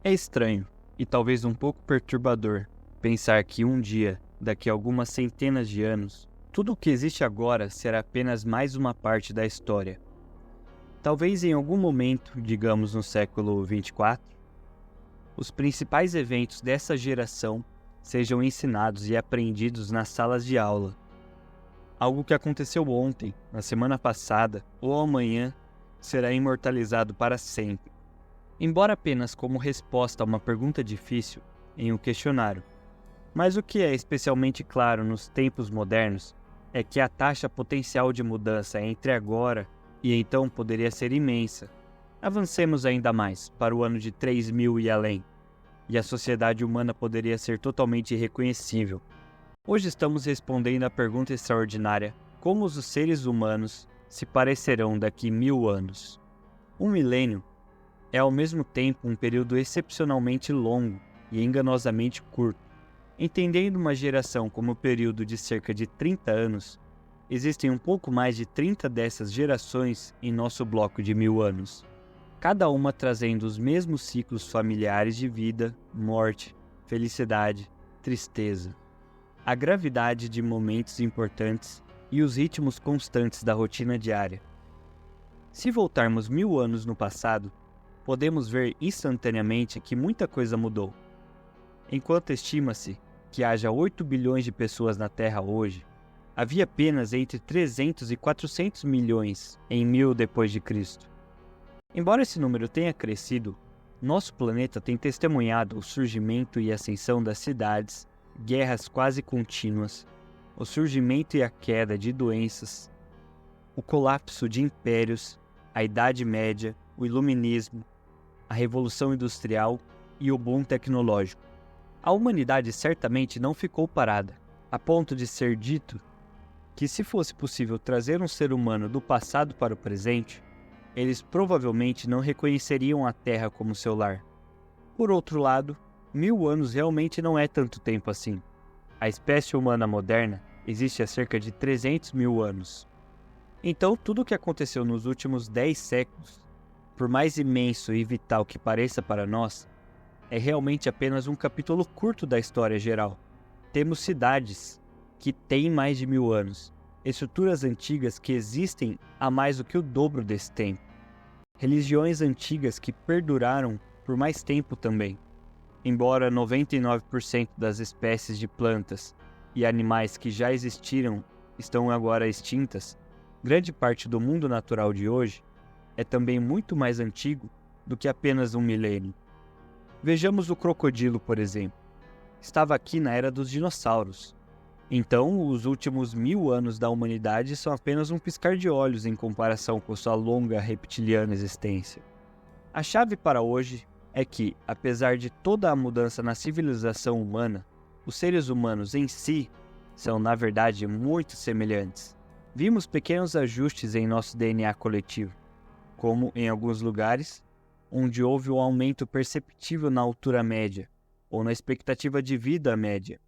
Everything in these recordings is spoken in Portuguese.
É estranho, e talvez um pouco perturbador, pensar que um dia, daqui a algumas centenas de anos, tudo o que existe agora será apenas mais uma parte da história. Talvez em algum momento, digamos no século 24, os principais eventos dessa geração sejam ensinados e aprendidos nas salas de aula. Algo que aconteceu ontem, na semana passada ou amanhã será imortalizado para sempre. Embora apenas como resposta a uma pergunta difícil em um questionário. Mas o que é especialmente claro nos tempos modernos é que a taxa potencial de mudança entre agora e então poderia ser imensa. Avancemos ainda mais para o ano de 3000 e além, e a sociedade humana poderia ser totalmente irreconhecível. Hoje estamos respondendo à pergunta extraordinária: como os seres humanos se parecerão daqui 1000 anos? Um milênio é ao mesmo tempo um período excepcionalmente longo e enganosamente curto. Entendendo uma geração como um período de cerca de 30 anos, existem um pouco mais de 30 dessas gerações em nosso bloco de 1000 anos. Cada uma trazendo os mesmos ciclos familiares de vida, morte, felicidade, tristeza. A gravidade de momentos importantes e os ritmos constantes da rotina diária. Se voltarmos 1000 anos no passado, podemos ver instantaneamente que muita coisa mudou. Enquanto estima-se que haja 8 bilhões de pessoas na Terra hoje, havia apenas entre 300 e 400 milhões em 1000 d.C. Embora esse número tenha crescido, nosso planeta tem testemunhado o surgimento e ascensão das cidades, guerras quase contínuas, o surgimento e a queda de doenças, o colapso de impérios, a Idade Média, o Iluminismo, a Revolução Industrial e o boom tecnológico. A humanidade certamente não ficou parada, a ponto de ser dito que se fosse possível trazer um ser humano do passado para o presente, eles provavelmente não reconheceriam a Terra como seu lar. Por outro lado, 1000 anos realmente não é tanto tempo assim. A espécie humana moderna existe há cerca de 300 mil anos. Então, tudo o que aconteceu nos últimos 10 séculos, por mais imenso e vital que pareça para nós, é realmente apenas um capítulo curto da história geral. Temos cidades que têm mais de 1000 anos, estruturas antigas que existem há mais do que o dobro desse tempo, religiões antigas que perduraram por mais tempo também. Embora 99% das espécies de plantas e animais que já existiram estão agora extintas, grande parte do mundo natural de hoje é também muito mais antigo do que apenas um milênio. Vejamos o crocodilo, por exemplo. Estava aqui na era dos dinossauros. Então, os últimos 1000 anos da humanidade são apenas um piscar de olhos em comparação com sua longa reptiliana existência. A chave para hoje é que, apesar de toda a mudança na civilização humana, os seres humanos em si são, na verdade, muito semelhantes. Vimos pequenos ajustes em nosso DNA coletivo, como, em alguns lugares, onde houve um aumento perceptível na altura média, ou na expectativa de vida média.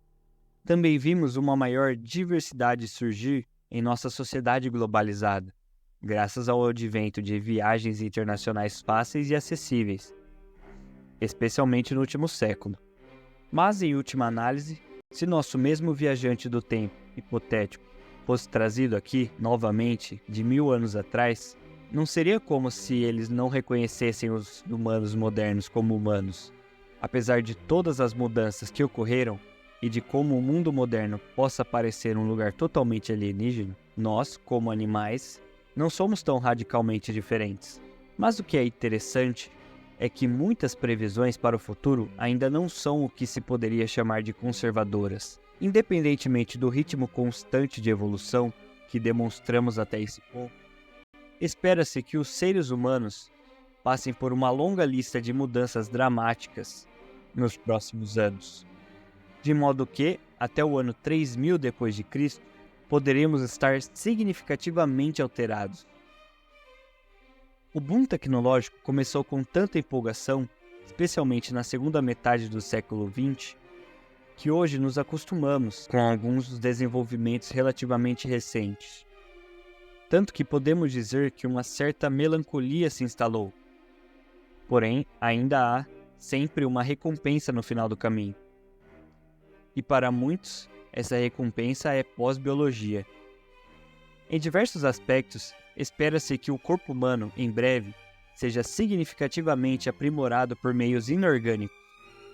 Também vimos uma maior diversidade surgir em nossa sociedade globalizada, graças ao advento de viagens internacionais fáceis e acessíveis, especialmente no último século. Mas, em última análise, se nosso mesmo viajante do tempo, hipotético, fosse trazido aqui, novamente, de 1000 anos atrás, não seria como se eles não reconhecessem os humanos modernos como humanos. Apesar de todas as mudanças que ocorreram e de como o mundo moderno possa parecer um lugar totalmente alienígena, nós, como animais, não somos tão radicalmente diferentes. Mas o que é interessante é que muitas previsões para o futuro ainda não são o que se poderia chamar de conservadoras. Independentemente do ritmo constante de evolução que demonstramos até esse ponto, espera-se que os seres humanos passem por uma longa lista de mudanças dramáticas nos próximos anos, de modo que, até o ano 3000 d.C., poderemos estar significativamente alterados. O boom tecnológico começou com tanta empolgação, especialmente na segunda metade do século XX, que hoje nos acostumamos com alguns dos desenvolvimentos relativamente recentes. Tanto que podemos dizer que uma certa melancolia se instalou. Porém, ainda há sempre uma recompensa no final do caminho. E para muitos, essa recompensa é pós-biologia. Em diversos aspectos, espera-se que o corpo humano, em breve, seja significativamente aprimorado por meios inorgânicos.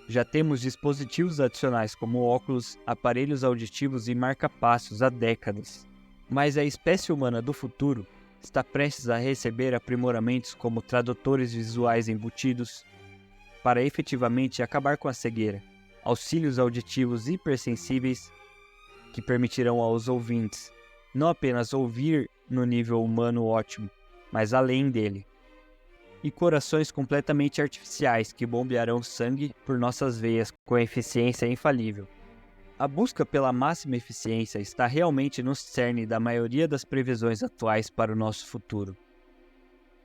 Já temos dispositivos adicionais como óculos, aparelhos auditivos e marca-passos há décadas. Mas a espécie humana do futuro está prestes a receber aprimoramentos como tradutores visuais embutidos, para efetivamente acabar com a cegueira, auxílios auditivos hipersensíveis que permitirão aos ouvintes não apenas ouvir no nível humano ótimo, mas além dele. E corações completamente artificiais que bombearão sangue por nossas veias com eficiência infalível. A busca pela máxima eficiência está realmente no cerne da maioria das previsões atuais para o nosso futuro.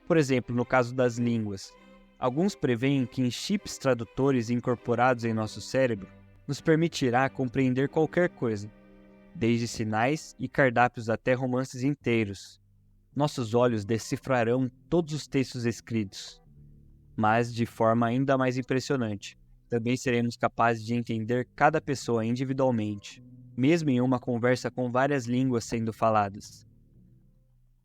Por exemplo, no caso das línguas, alguns preveem que chips tradutores incorporados em nosso cérebro nos permitirá compreender qualquer coisa, desde sinais e cardápios até romances inteiros. Nossos olhos decifrarão todos os textos escritos, mas de forma ainda mais impressionante. Também seremos capazes de entender cada pessoa individualmente, mesmo em uma conversa com várias línguas sendo faladas.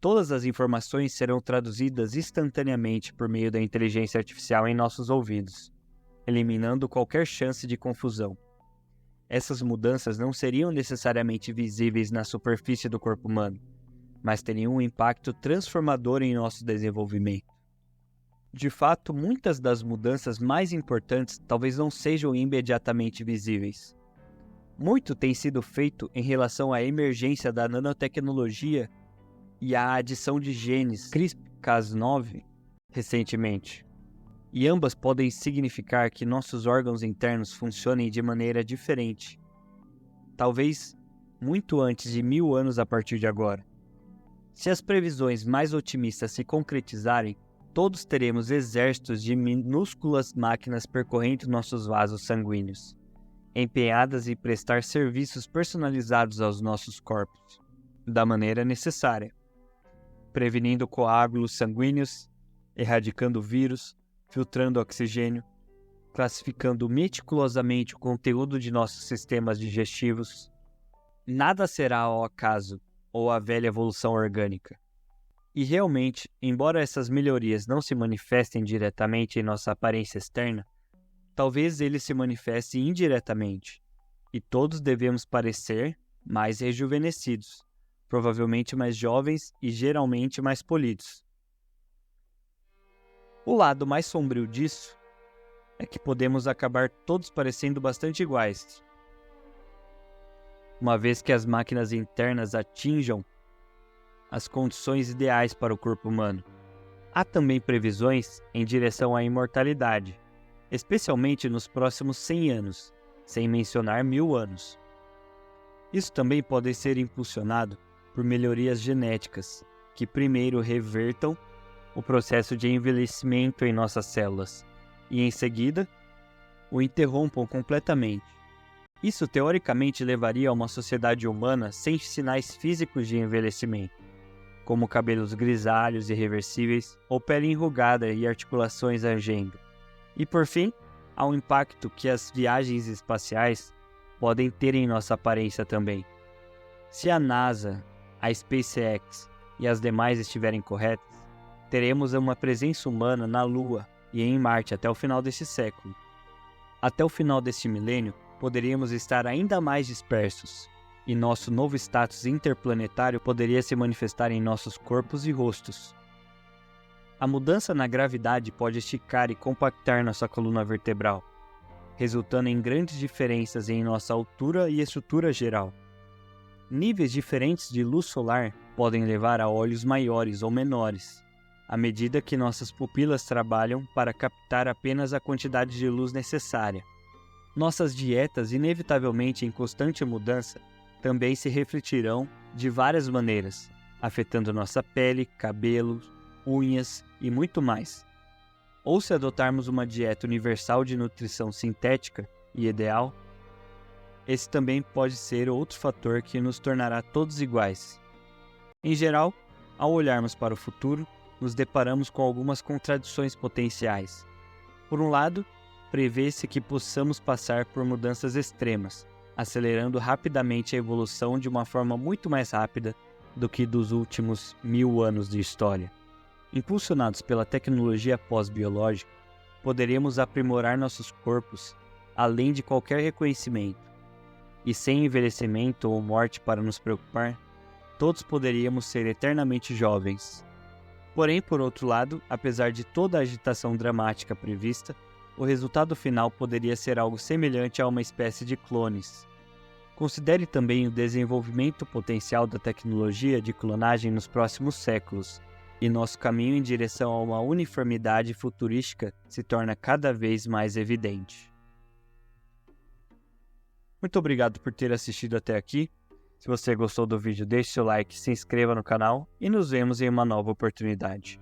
Todas as informações serão traduzidas instantaneamente por meio da inteligência artificial em nossos ouvidos, eliminando qualquer chance de confusão. Essas mudanças não seriam necessariamente visíveis na superfície do corpo humano, mas teriam um impacto transformador em nosso desenvolvimento. De fato, muitas das mudanças mais importantes talvez não sejam imediatamente visíveis. Muito tem sido feito em relação à emergência da nanotecnologia e à adição de genes CRISPR-Cas9 recentemente. E ambas podem significar que nossos órgãos internos funcionem de maneira diferente. Talvez muito antes de 1000 anos a partir de agora. Se as previsões mais otimistas se concretizarem, todos teremos exércitos de minúsculas máquinas percorrendo nossos vasos sanguíneos, empenhadas em prestar serviços personalizados aos nossos corpos, da maneira necessária, prevenindo coágulos sanguíneos, erradicando vírus, filtrando oxigênio, classificando meticulosamente o conteúdo de nossos sistemas digestivos. Nada será ao acaso ou à velha evolução orgânica. E realmente, embora essas melhorias não se manifestem diretamente em nossa aparência externa, talvez eles se manifestem indiretamente, e todos devemos parecer mais rejuvenescidos, provavelmente mais jovens e geralmente mais polidos. O lado mais sombrio disso é que podemos acabar todos parecendo bastante iguais, uma vez que as máquinas internas atinjam as condições ideais para o corpo humano. Há também previsões em direção à imortalidade, especialmente nos próximos 100 anos, sem mencionar 1000 anos. Isso também pode ser impulsionado por melhorias genéticas, que primeiro revertam o processo de envelhecimento em nossas células e, em seguida, o interrompam completamente. Isso teoricamente levaria a uma sociedade humana sem sinais físicos de envelhecimento, como cabelos grisalhos irreversíveis ou pele enrugada e articulações rangendo. E por fim, há um impacto que as viagens espaciais podem ter em nossa aparência também. Se a NASA, a SpaceX e as demais estiverem corretas, teremos uma presença humana na Lua e em Marte até o final desse século. Até o final deste milênio, poderíamos estar ainda mais dispersos, e nosso novo status interplanetário poderia se manifestar em nossos corpos e rostos. A mudança na gravidade pode esticar e compactar nossa coluna vertebral, resultando em grandes diferenças em nossa altura e estrutura geral. Níveis diferentes de luz solar podem levar a olhos maiores ou menores, à medida que nossas pupilas trabalham para captar apenas a quantidade de luz necessária. Nossas dietas, inevitavelmente em constante mudança, também se refletirão de várias maneiras, afetando nossa pele, cabelo, unhas e muito mais. Ou se adotarmos uma dieta universal de nutrição sintética e ideal, esse também pode ser outro fator que nos tornará todos iguais. Em geral, ao olharmos para o futuro, nos deparamos com algumas contradições potenciais. Por um lado, prevê-se que possamos passar por mudanças extremas, acelerando rapidamente a evolução de uma forma muito mais rápida do que dos últimos 1000 anos de história. Impulsionados pela tecnologia pós-biológica, poderemos aprimorar nossos corpos além de qualquer reconhecimento. E sem envelhecimento ou morte para nos preocupar, todos poderíamos ser eternamente jovens. Porém, por outro lado, apesar de toda a agitação dramática prevista, o resultado final poderia ser algo semelhante a uma espécie de clones. Considere também o desenvolvimento potencial da tecnologia de clonagem nos próximos séculos, e nosso caminho em direção a uma uniformidade futurística se torna cada vez mais evidente. Muito obrigado por ter assistido até aqui. Se você gostou do vídeo, deixe seu like, se inscreva no canal e nos vemos em uma nova oportunidade.